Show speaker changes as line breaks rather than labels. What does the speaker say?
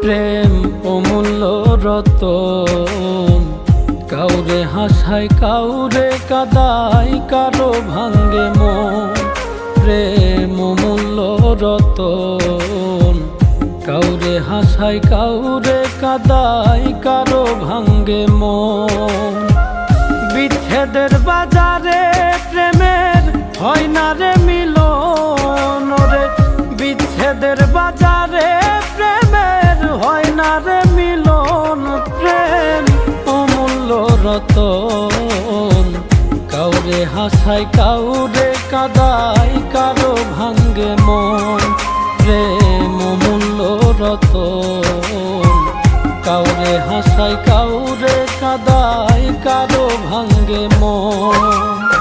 প্রেম অমূল্য রতন, কাউরে হাসায় কাউরে কাদায়, কারো ভাঙ্গে মন। প্রেম অমূল্য রতন, কাউরে হাসায় কাউরে কাদায়, কারো ভাঙ্গে মন। বিচ্ছেদের বাজারে প্রেমের হয় না রে মিলন রে, বিচ্ছেদের বাজারে প্রেমের হয় না রে মিলন। প্রেম অমূল্য রতন, কাউরে হাসায় কাউরে কাদায়, কারো ভাঙ্গে মন। প্রেম অমূল্য রতন, কাউরে হাসায় কাউরে কাদায়, কারো ভাঙ্গে মন।